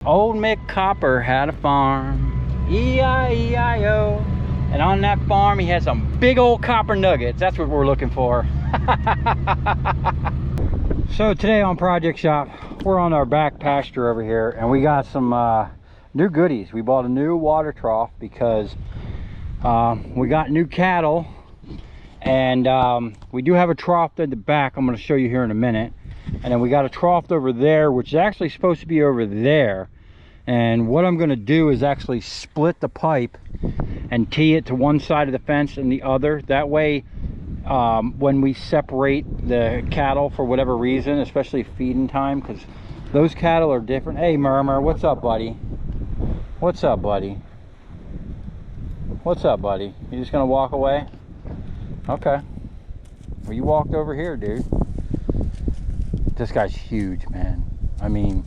Old Mick Copper had a farm, E-I-E-I-O, and on that farm he had some big old copper nuggets. That's what we're looking for. So today on Project Shop, we're on our back pasture over here, and we got some new goodies. We bought a new water trough because we got new cattle, and we do have a trough at the back I'm going to show you here in a minute. And then we got a trough over there, which is actually supposed to be over there. And what I'm going to do is actually split the pipe and tee it to one side of the fence and the other. That way, when we separate the cattle for whatever reason, especially feeding time, because those cattle are different. Hey, Murmur, what's up, buddy? What's up, buddy? What's up, buddy? You just going to walk away? Okay. Well, you walked over here, dude. This guy's huge, man. I mean,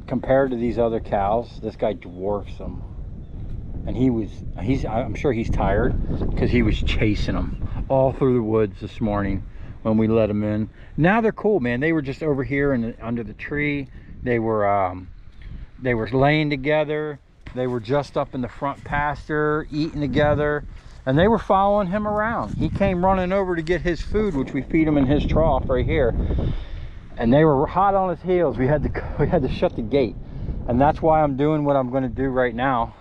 compared to these other cows, this guy dwarfs them. And I'm sure he's tired because he was chasing them all through the woods this morning when we let them in. Now they're cool, man. They were just over here under the tree. They were laying together. They were just up in the front pasture eating together. And they were following him around. He came running over to get his food, which we feed him in his trough right here. And they were hot on his heels. We had to shut the gate. And that's why I'm doing what I'm going to do right now.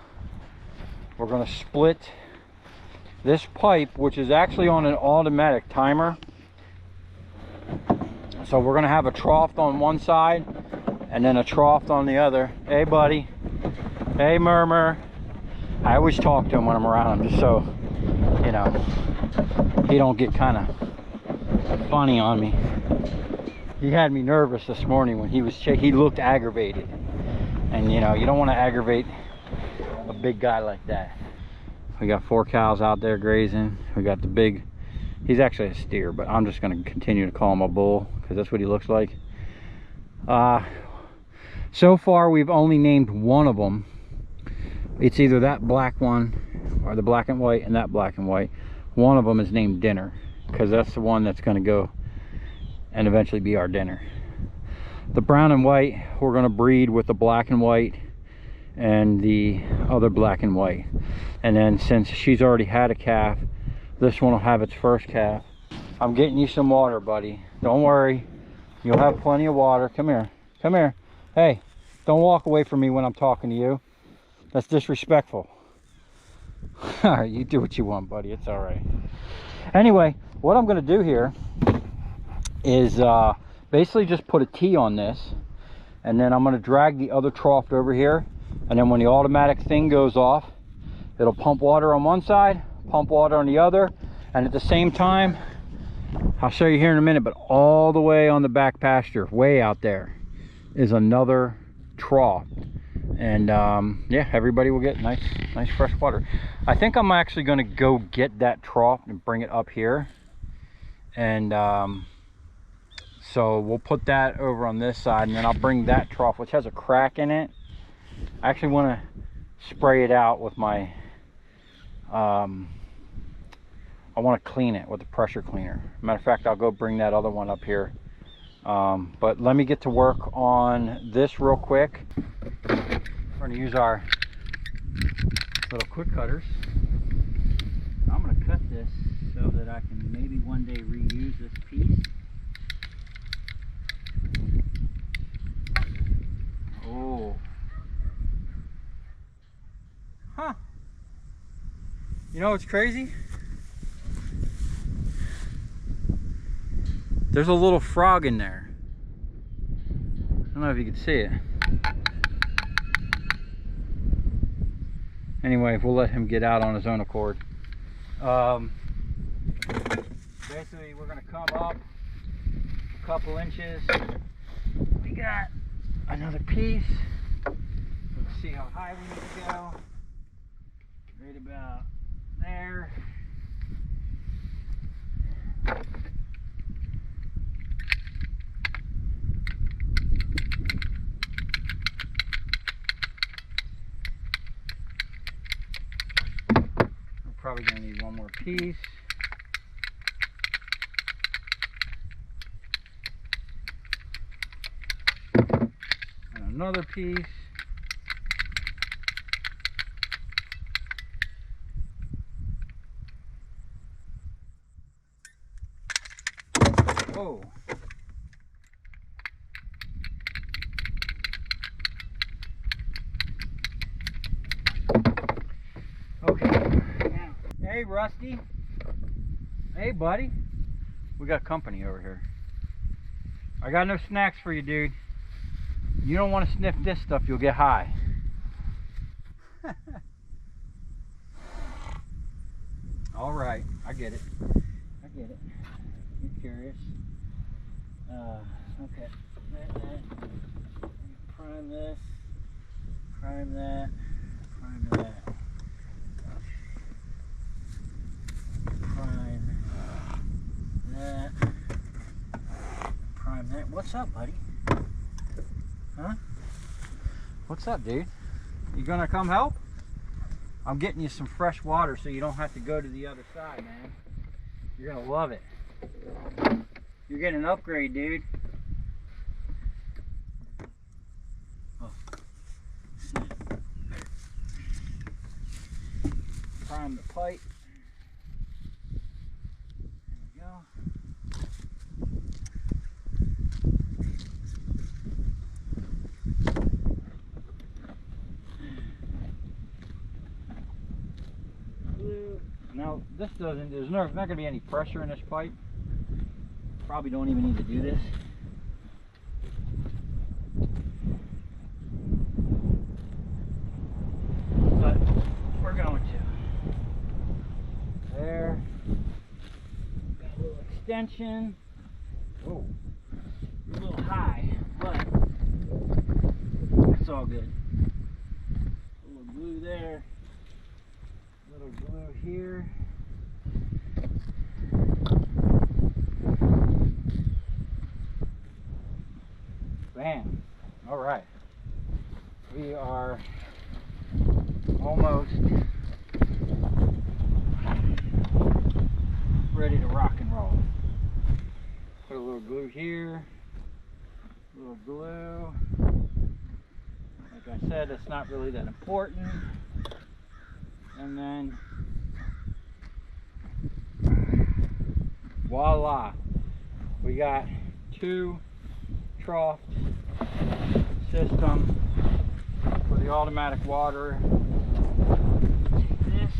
We're going to split this pipe, which is actually on an automatic timer. So we're going to have a trough on one side and then a trough on the other. Hey, buddy. Hey, Murmur. I always talk to him when I'm around him, just so, you know, he don't get kind of funny on me. He had me nervous this morning when he looked aggravated. And, you know, you don't want to aggravate a big guy like that. We got 4 cows out there grazing. We got the big, he's actually a steer, but I'm just going to continue to call him a bull because that's what he looks like. So far, we've only named one of them. It's either that black one or the black and white and that black and white. One of them is named Dinner because that's the one that's going to go and eventually be our dinner. The brown and white, we're going to breed with the black and white and the other black and white. And then since she's already had a calf, this one will have its first calf. I'm getting you some water, buddy. Don't worry. You'll have plenty of water. Come here. Come here. Hey, don't walk away from me when I'm talking to you. That's disrespectful. All right, you do what you want, buddy. It's all right. Anyway, what I'm going to do here is basically just put a T on this, and then I'm going to drag the other trough over here, and then when the automatic thing goes off, it'll pump water on one side, pump water on the other, and at the same time, I'll show you here in a minute, but all the way on the back pasture, way out there, is another trough. And yeah, everybody will get nice fresh water. I think I'm actually going to go get that trough and bring it up here, and so we'll put that over on this side, and then I'll bring that trough, which has a crack in it. I actually want to spray it out with my I want to clean it with a pressure cleaner. Matter of fact, I'll go bring that other one up here, but let me get to work on this real quick. We're going to use our little quick cutters. I'm going to cut this so that I can maybe one day reuse this piece. Oh. Huh. You know what's crazy? There's a little frog in there. I don't know if you can see it. Anyway, we'll let him get out on his own accord. Basically, we're going to come up a couple inches. We got another piece. Let's see how high we need to go. Right about there. Probably going to need one more piece. another piece. Whoa. Okay. Hey, Rusty. Hey, buddy. We got company over here. I got no snacks for you, dude. You don't want to sniff this stuff, you'll get high. All right, I get it. I get it. You're curious. Okay. Prime this. Prime that. Prime that. Prime that. Prime that. What's up, buddy? Huh? What's up, dude? You gonna come help? I'm getting you some fresh water so you don't have to go to the other side, man. You're gonna love it. You're getting an upgrade, dude. Oh. Prime the pipe. There we go. Now this doesn't, there's not going to be any pressure in this pipe. Probably don't even need to do this. But we're going to. There. Got a little extension. Whoa. A little high, but it's all good. A little glue there. Little glue here. Bam. All right. We are almost ready to rock and roll. Put a little glue here. A little glue. Like I said, it's not really that important. And then voila, we got 2 trough system for the automatic water. Take this.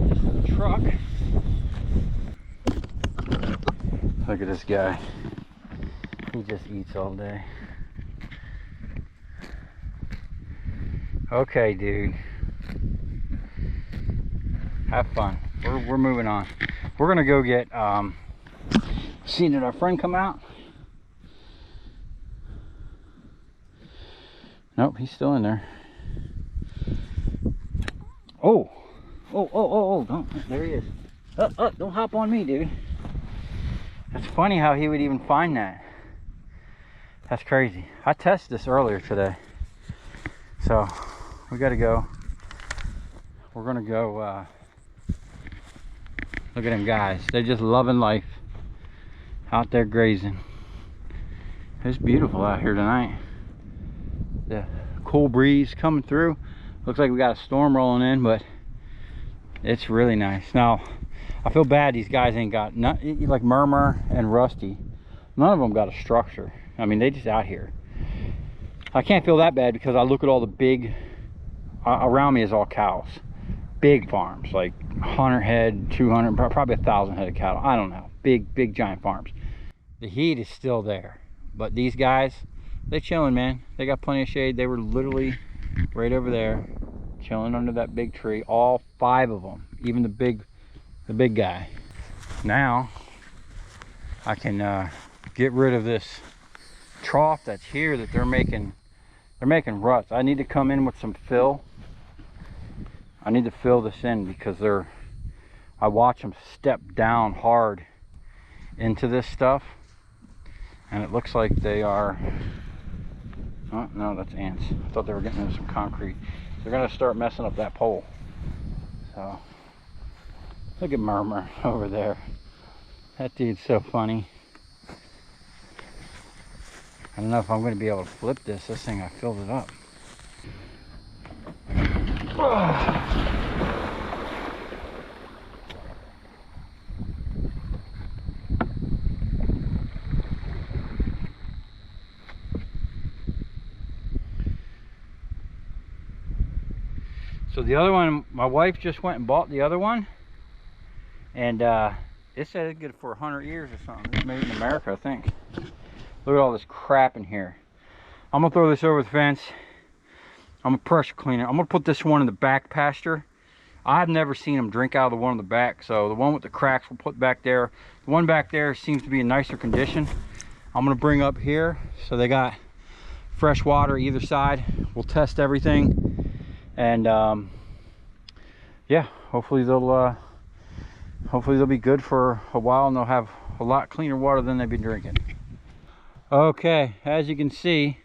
Just the truck. Look at this guy. He just eats all day. Okay, dude. Have fun. We're moving on. We're gonna go get see, did our friend come out? Nope, he's still in there. Oh, don't, there he is. Don't hop on me, dude. That's funny how he would even find that. That's crazy. I tested this earlier today. So we gotta go. We're gonna go look at them guys. They're just loving life out there grazing. It's beautiful out here tonight. The cool breeze coming through. Looks like we got a storm rolling in, but it's really nice. Now I feel bad these guys ain't got like Murmur and Rusty. None of them got a structure. I mean, they just out here. I can't feel that bad because I look at all the big around me is all cows. Big farms, like 100 head, 200, probably 1,000 head of cattle. I don't know. Big giant farms. The heat is still there, but these guys, they chilling, man. They got plenty of shade. They were literally right over there chilling under that big tree, all 5 of them, even the big guy. Now I can get rid of this trough that's here that they're making ruts. I need to come in with some fill. I need to fill this in because I watch them step down hard into this stuff, and it looks like they are, oh no, that's ants. I thought they were getting into some concrete. They're gonna start messing up that pole. So look at Murmur over there. That dude's so funny. I don't know if I'm going to be able to flip this. This thing, I filled it up. So the other one, my wife just went and bought the other one, and it said it's good for 100 years or something. It's made in America, I think. Look at all this crap in here. I'm gonna throw this over the fence. I'm gonna pressure clean it. I'm gonna put this one in the back pasture. I've never seen them drink out of the one in the back, so the one with the cracks we'll put back there. The one back there seems to be in nicer condition. I'm gonna bring up here, so they got fresh water either side. We'll test everything, and yeah, hopefully they'll be good for a while, and they'll have a lot cleaner water than they've been drinking. Okay, as you can see,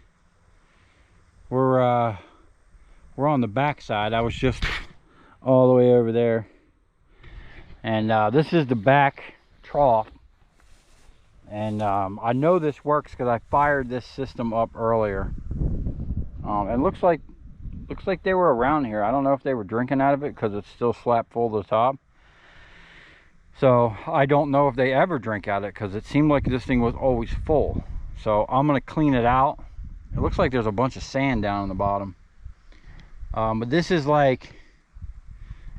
we're on the back side. I was just all the way over there, and this is the back trough, and I know this works because I fired this system up earlier. And looks like they were around here. I don't know if they were drinking out of it because it's still slap full to the top. So I don't know if they ever drink out of it because it seemed like this thing was always full. So I'm gonna clean it out. It looks like there's a bunch of sand down on the bottom. But this is like,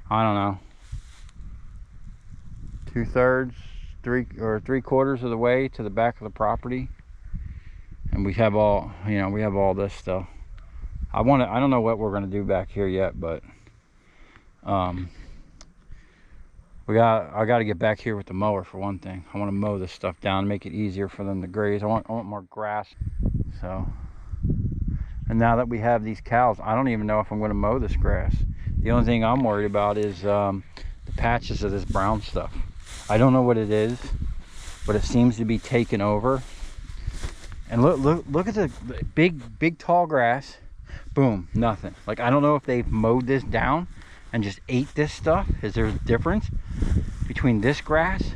I don't know, 2/3, 3/4 of the way to the back of the property. And we have all, we have all this stuff. I don't know what we're gonna do back here yet, but I got to get back here with the mower for one thing. I want to mow this stuff down, make it easier for them to graze. I want more grass. So, and now that we have these cows, I don't even know if I'm going to mow this grass. The only thing I'm worried about is the patches of this brown stuff. I don't know what it is, but it seems to be taken over. And look at the big tall grass. Boom, nothing. Like, I don't know if they've mowed this down and just ate this stuff. Is there a difference between this grass?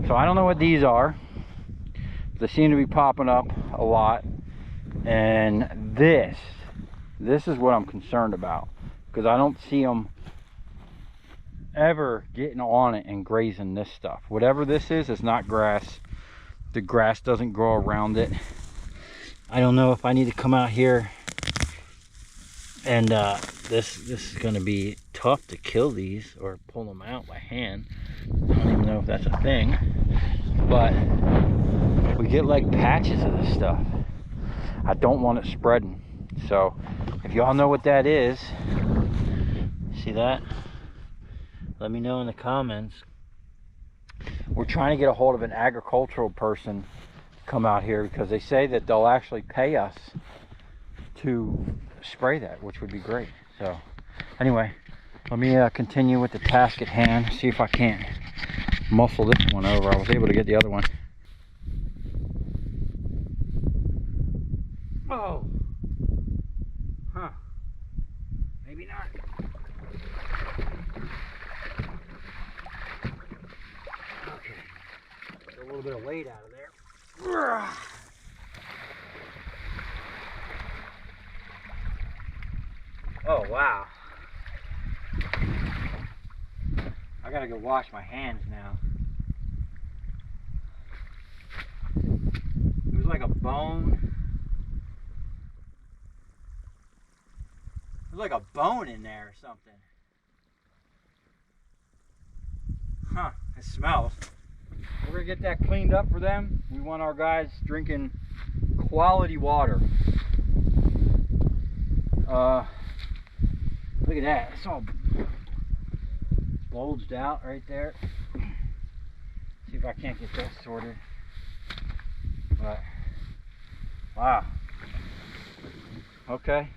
So I don't know what these are. They seem to be popping up a lot. And this is what I'm concerned about, because I don't see them ever getting on it and grazing this stuff. Whatever this is, it's not grass. The grass doesn't grow around it. I don't know if I need to come out here, and this is going to be tough to kill these or pull them out by hand. I don't even know if that's a thing, but we get like patches of this stuff. I don't want it spreading. So if y'all know what that is, see that? Let me know in the comments. We're trying to get a hold of an agricultural person to come out here, because they say that they'll actually pay us to spray that, which would be great. So anyway, let me continue with the task at hand, see if I can't muscle this one over. I was able to get the other one. Oh, huh, maybe not. Okay, get a little bit of weight out of there. Oh, wow. I gotta go wash my hands now. There's like a bone. There's like a bone in there or something. Huh, it smells. We're gonna get that cleaned up for them. We want our guys drinking quality water. Look at that, it's all bulged out right there. See if I can't get that sorted. But, wow. Okay.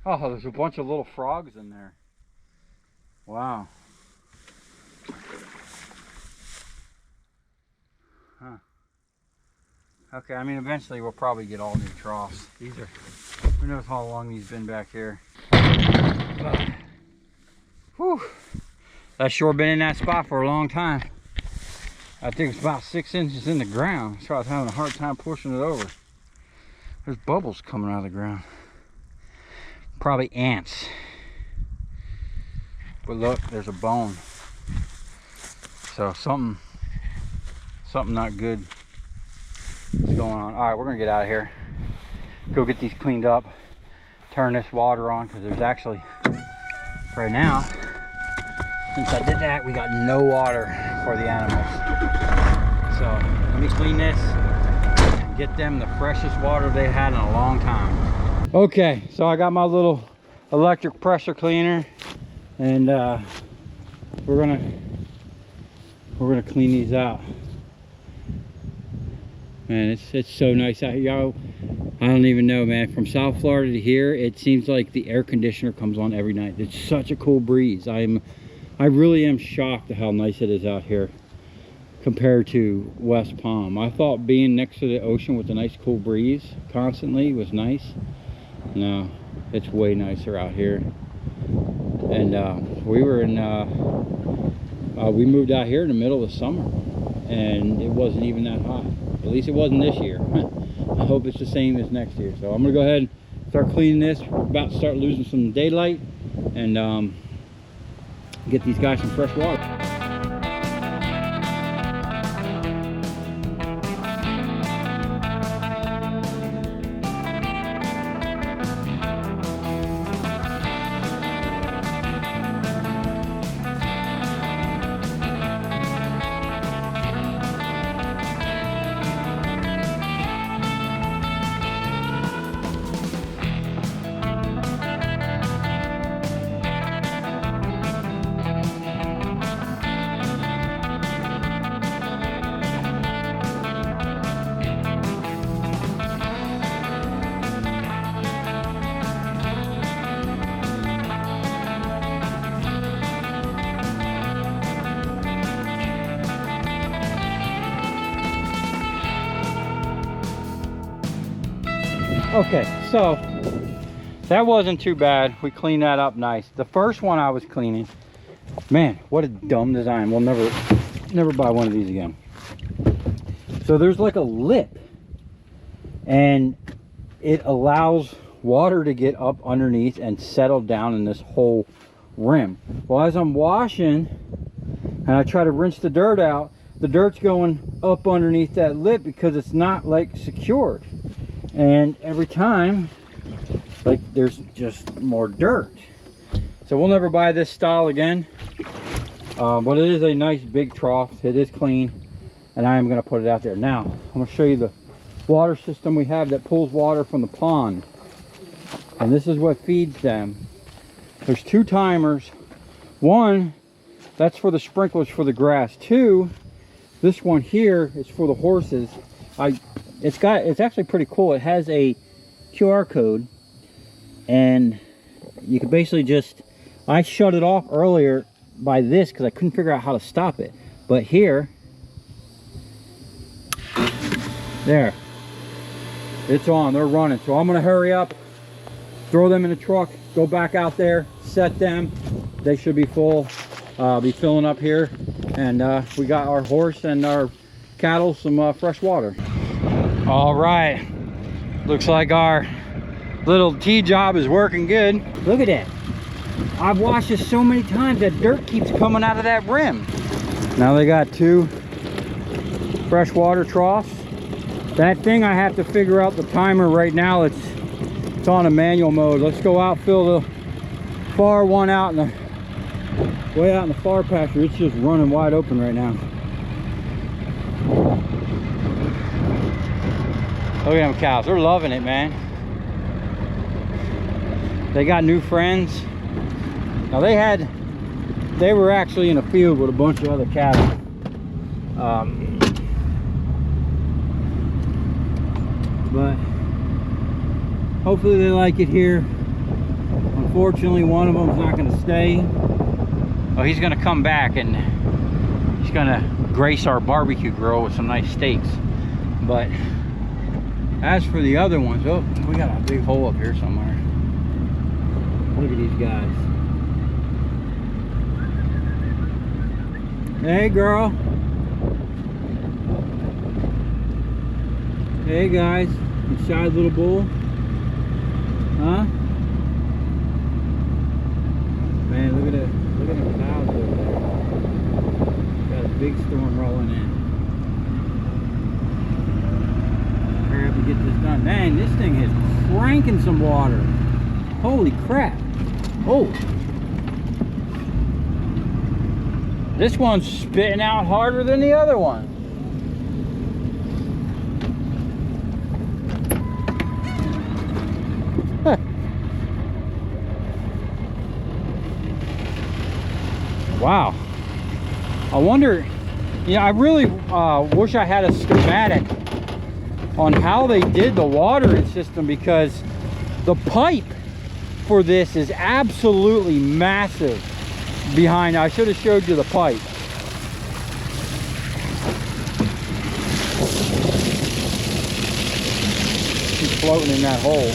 Oh, there's a bunch of little frogs in there. Wow. Huh. Okay, I mean, eventually we'll probably get all new troughs. These are, who knows how long these been back here. But, whew, that's sure been in that spot for a long time. I think it's about 6 inches in the ground, so I was having a hard time pushing it over. There's bubbles coming out of the ground. Probably ants. But look, there's a bone. So something not good is going on. All right, we're gonna get out of here. Go get these cleaned up. Turn this water on, because there's actually, right now, since I did that, we got no water for the animals. So let me clean this and get them the freshest water they had in a long time. Okay, so I got my little electric pressure cleaner, and we're gonna clean these out. Man, it's so nice out here, y'all. I don't even know, man. From South Florida to here, it seems like the air conditioner comes on every night. It's such a cool breeze. I really am shocked at how nice it is out here compared to West Palm. I thought being next to the ocean with a nice cool breeze constantly was nice. No, it's way nicer out here. And we were in we moved out here in the middle of the summer, and it wasn't even that hot. At least it wasn't this year. I hope it's the same as next year. So I'm gonna go ahead and start cleaning this. We're about to start losing some daylight, and get these guys some fresh water. Okay, so that wasn't too bad. We cleaned that up nice. The first one I was cleaning, man, what a dumb design. We'll never buy one of these again. So there's like a lip, and it allows water to get up underneath and settle down in this whole rim. Well, as I'm washing and I try to rinse the dirt out, the dirt's going up underneath that lip because it's not like secured. And every time, like, there's just more dirt. So we'll never buy this style again. But it is a nice big trough. It is clean, and I am going to put it out there. Now, I'm going to show you the water system we have that pulls water from the pond. And this is what feeds them. There's 2 timers. 1, that's for the sprinklers for the grass. 2, this one here is for the horses. It's actually pretty cool. It has a QR code, and you can basically I shut it off earlier by this because I couldn't figure out how to stop it. But here, there, it's on, they're running. So I'm gonna hurry up, throw them in the truck, go back out there, set them. They should be full, be filling up here. And we got our horse and our cattle some fresh water. All right, looks like our little tea job is working good. Look at that. I've washed this so many times that dirt keeps coming out of that rim. Now they got 2 freshwater troughs. That thing, I have to figure out the timer right now. It's on a manual mode. Let's go out, fill the far one out in the way out in the far pasture. It's just running wide open right now. Look at them cows, they're loving it, man. They got new friends. Now they were actually in a field with a bunch of other cattle. But hopefully they like it here. Unfortunately, one of them's not gonna stay. Oh, he's gonna come back and he's gonna grace our barbecue grill with some nice steaks. But as for the other ones, oh, we got a big hole up here somewhere. Look at these guys. Hey, girl. Hey guys, you shy little bull? Huh? Man, look at the clouds over there. Got a big storm rolling in. Hurry up and get this done. Man, this thing is cranking some water. Holy crap. Oh. This one's spitting out harder than the other one. Wow. I wonder, I really wish I had a schematic on how they did the watering system, because the pipe for this is absolutely massive behind. I should have showed you the pipe. It's floating in that hole.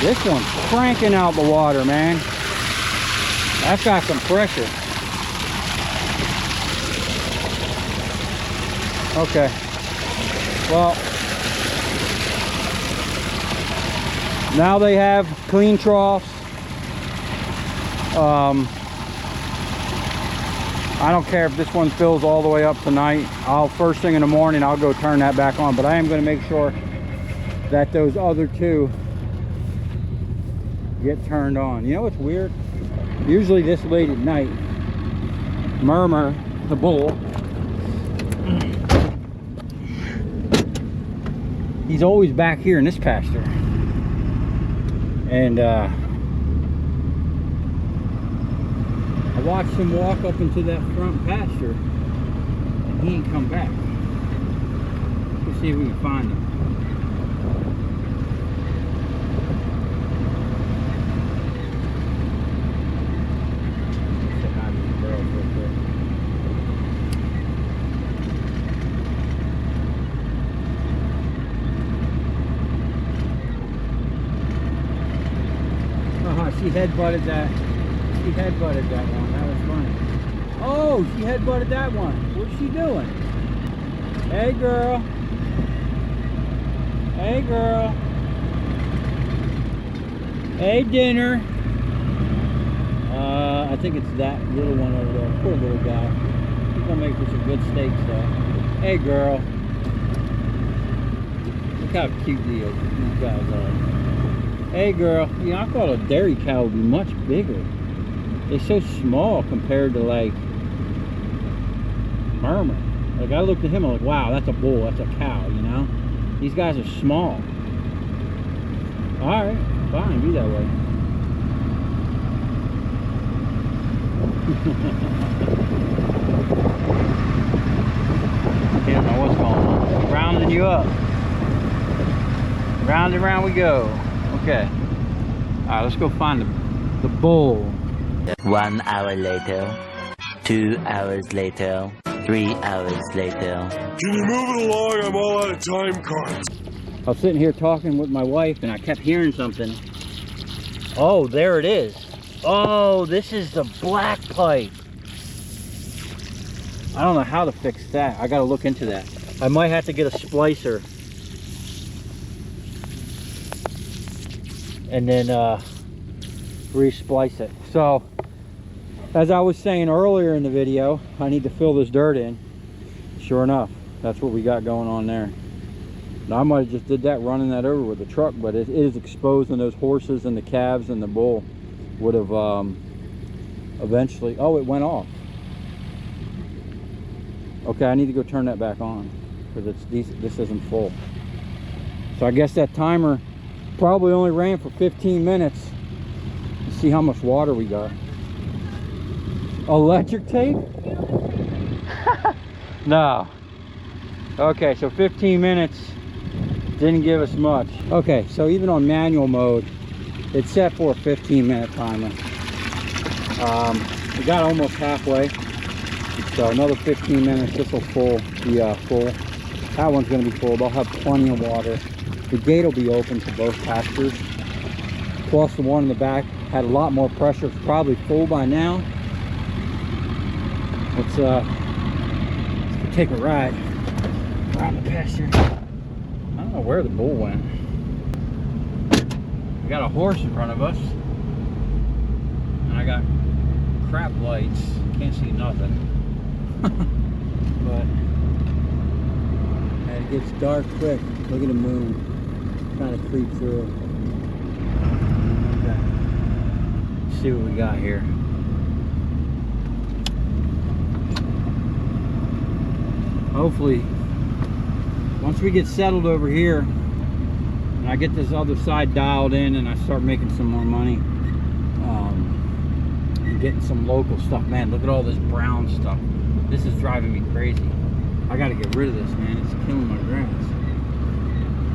This one's cranking out the water, man. That's got some pressure. Okay. Well, now they have clean troughs. I don't care if this one fills all the way up tonight. First thing in the morning, I'll go turn that back on. But I am going to make sure that those other two get turned on. You know what's weird? Usually this late at night, Murmur, the bull, he's always back here in this pasture. And I watched him walk up into that front pasture, and he ain't come back. Let's see if we can find him. She headbutted that. She headbutted that one. That was funny. Oh, she headbutted that one. What's she doing? Hey, girl. Hey, girl. Hey, dinner. I think it's that little one over there. Poor little guy. He's gonna make for some good steaks, though. Hey, girl. Look how cute these guys are. Hey girl, I thought a dairy cow would be much bigger. They're so small compared to like Murmur. Like I looked at him, I'm like, wow, that's a bull, that's a cow, you know? These guys are small. Alright, fine, be that way. I don't know what's going on. Rounding you up. Round and round we go. Okay. Alright, let's go find the bull. 1 hour later, 2 hours later, 3 hours later. Can you move it along? I'm all out of time cards. I was sitting here talking with my wife and I kept hearing something. Oh, there it is. Oh, this is the black pipe. I don't know how to fix that. I gotta look into that. I might have to get a splicer and then re-splice it. So as I was saying earlier in the video, I need to fill this dirt in. Sure enough, that's what we got going on there. Now I might have just did that running that over with the truck, but it is exposed, and those horses and the calves and the bull would have eventually, oh, it went off. Okay, I need to go turn that back on because this isn't full. So I guess that timer probably only ran for 15 minutes. Let's see how much water we got. Electric tape? No. Okay, so 15 minutes didn't give us much. Okay, so even on manual mode, it's set for a 15-minute timer. We got almost halfway, so another 15 minutes. This will be full. That one's going to be full. They'll have plenty of water. The gate will be open to both pastures. Plus the one in the back had a lot more pressure. It's probably full by now. Let's take a ride around the pasture. I don't know where the bull went. We got a horse in front of us. And I got crap lights. Can't see nothing. But and it gets dark quick. Look at the moon. Trying to creep through. Okay. Let's see what we got here. Hopefully, once we get settled over here, and I get this other side dialed in, and I start making some more money, and getting some local stuff. Man, look at all this brown stuff. This is driving me crazy. I got to get rid of this, man. It's killing my grass.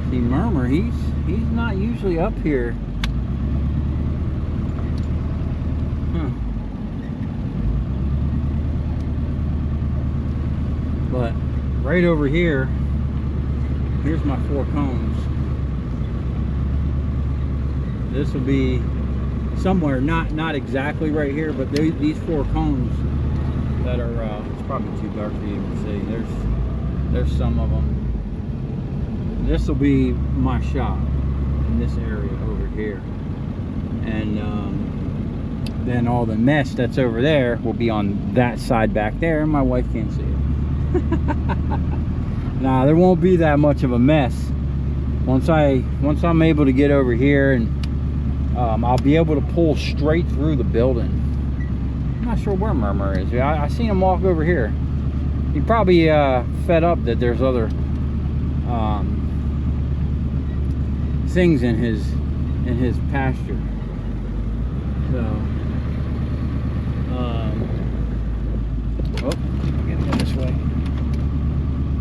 See, Murmur, he's not usually up here. Huh. But right over here, here's my 4 cones. This will be somewhere, not exactly right here, but these 4 cones that are, it's probably too dark for you to see. There's some of them. This will be my shop in this area over here. And then all the mess that's over there will be on that side back there, and my wife can't see it. Nah, there won't be that much of a mess once I'm able to get over here, and I'll be able to pull straight through the building. I'm not sure where Murmur is. I seen him walk over here. He probably fed up that there's other things in his pasture. So oh, get him this way.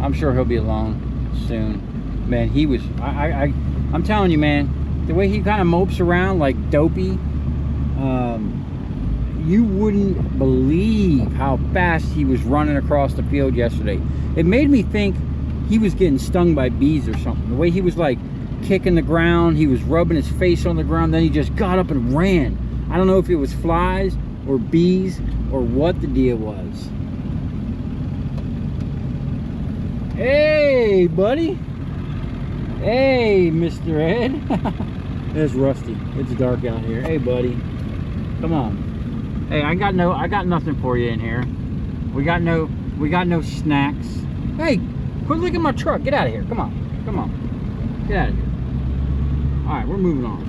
I'm sure he'll be along soon. Man, he was I'm telling you, man, the way he kind of mopes around like dopey, you wouldn't believe how fast he was running across the field yesterday. It made me think he was getting stung by bees or something. The way he was like kicking the ground, he was rubbing his face on the ground, then he just got up and ran. I don't know if it was flies or bees or what the deal was. Hey, buddy. Hey, Mr. Ed. It's Rusty. It's dark out here. Hey, buddy. Come on. Hey, I got nothing for you in here. We got no snacks. Hey, quit looking at my truck. Get out of here. Come on. Come on. Get out of here. All right, we're moving on.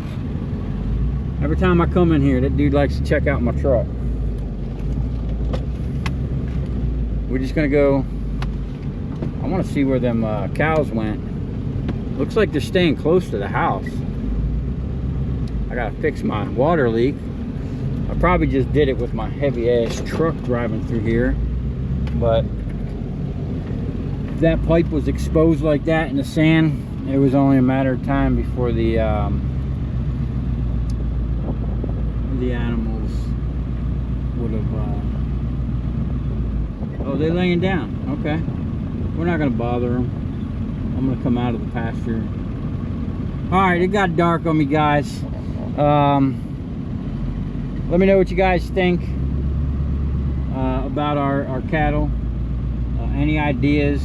Every time I come in here, that dude likes to check out my truck. We're just gonna go. I want to see where them cows went. Looks like they're staying close to the house. I gotta fix my water leak. I probably just did it with my heavy ass truck driving through here, but if that pipe was exposed like that in the sand, it was only a matter of time before the animals would have oh, they're laying down. Okay, we're not gonna bother them. I'm gonna come out of the pasture. All right, it got dark on me, guys. Let me know what you guys think about our cattle. Any ideas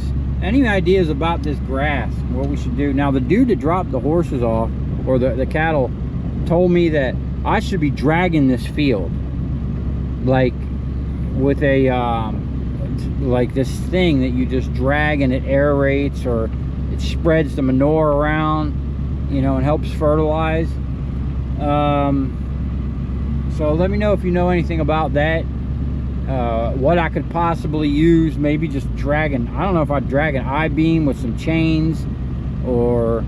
about this grass, what we should do. Now, the dude that dropped the horses off, or the cattle, told me that I should be dragging this field like with a like this thing that you just drag and it aerates, or it spreads the manure around, you know, and helps fertilize. So let me know if you know anything about that, what I could possibly use. Maybe just dragging, I don't know if I'd drag an I-beam with some chains, or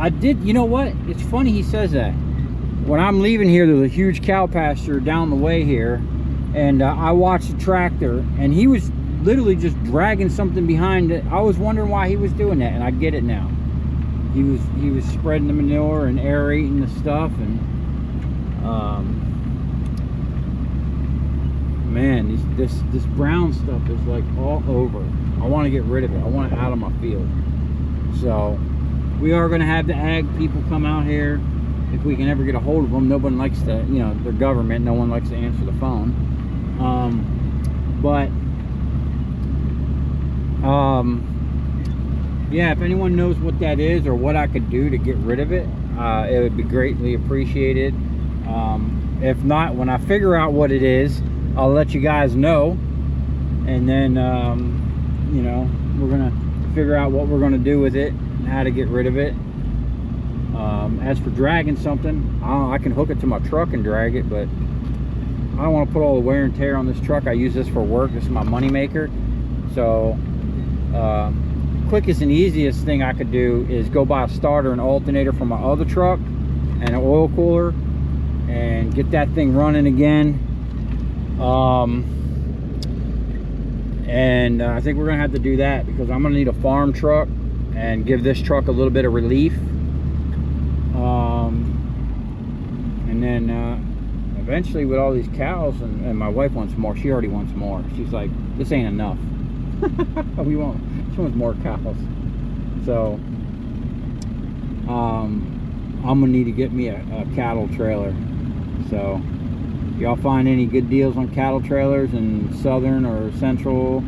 I did, you know what, it's funny he says that. When I'm leaving here, there's a huge cow pasture down the way here, and I watched the tractor, and he was literally just dragging something behind it. I was wondering why he was doing that, and I get it now. He was spreading the manure and aerating the stuff, and man, this brown stuff is like all over. I want to get rid of it. I want it out of my field. So we are going to have the ag people come out here if we can ever get a hold of them. Nobody likes to, you know, they're government. No one likes to answer the phone. Yeah, if anyone knows what that is or what I could do to get rid of it, it would be greatly appreciated. If not, when I figure out what it is, I'll let you guys know, and then you know, we're gonna figure out what we're gonna do with it and how to get rid of it. As for dragging something, I can hook it to my truck and drag it, but I don't want to put all the wear and tear on this truck. I use this for work. This is my money maker. So quickest and easiest thing I could do is go buy a starter and alternator for my other truck and an oil cooler and get that thing running again. I think we're gonna have to do that because I'm gonna need a farm truck and give this truck a little bit of relief. And then eventually with all these cows, and my wife wants more. She already wants more. She's like, this ain't enough. She wants more cows. So I'm gonna need to get me a cattle trailer. So y'all find any good deals on cattle trailers in southern or central,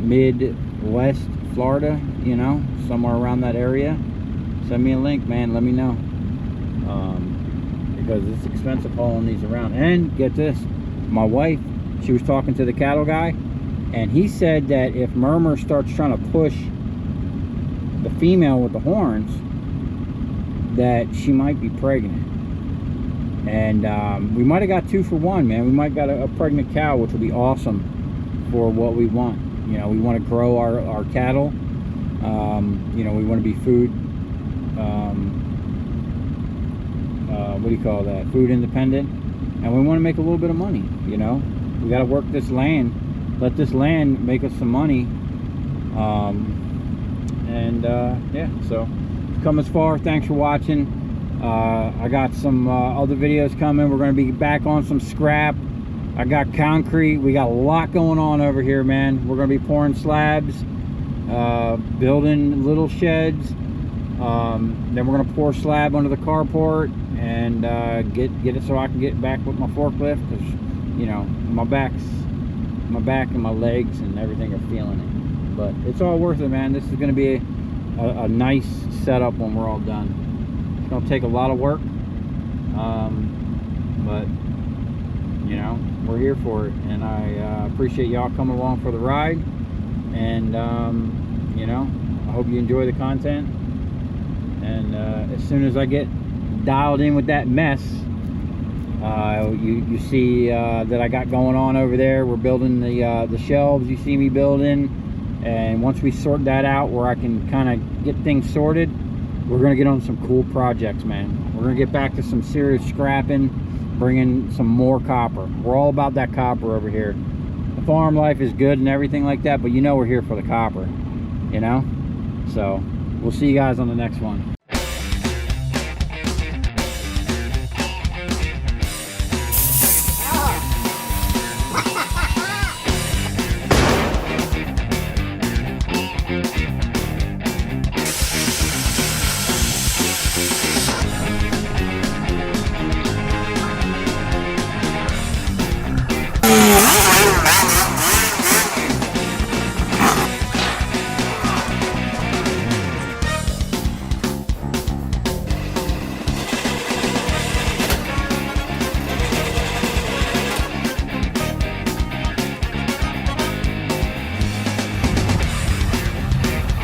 Midwest Florida, you know, somewhere around that area, send me a link, man. Let me know, because it's expensive hauling these around. And get this, my wife, she was talking to the cattle guy, and he said that if Murmur starts trying to push the female with the horns, that she might be pregnant. And we might have got 2 for 1, man. We might got a pregnant cow, which will be awesome for what we want. You know, we want to grow our cattle. You know, we want to be food, what do you call that? Food independent. And we want to make a little bit of money, you know. We got to work this land. Let this land make us some money. Yeah, so come as far. Thanks for watching. I got some other videos coming. We're going to be back on some scrap. I got concrete. We got a lot going on over here, man. We're going to be pouring slabs, building little sheds. Then we're going to pour slab under the carport and get it so I can get back with my forklift, because, you know, my back and my legs and everything are feeling it. But it's all worth it, man. This is going to be a nice setup when we're all done. It's gonna take a lot of work, but you know, we're here for it, and I appreciate y'all coming along for the ride. And you know, I hope you enjoy the content. And as soon as I get dialed in with that mess, you see that I got going on over there. We're building the shelves you see me building, and once we sort that out where I can kind of get things sorted, we're gonna get on some cool projects, man. We're gonna get back to some serious scrapping, bring in some more copper. We're all about that copper over here. The farm life is good and everything like that, but you know we're here for the copper, you know. So we'll see you guys on the next one.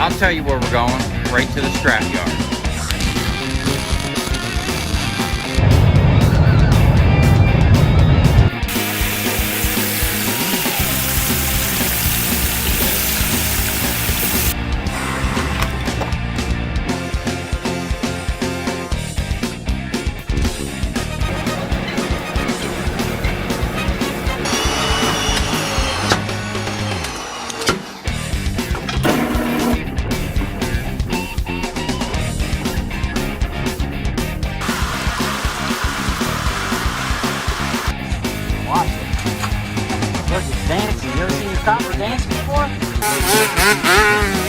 I'll tell you where we're going, right to the scrap yard. cards.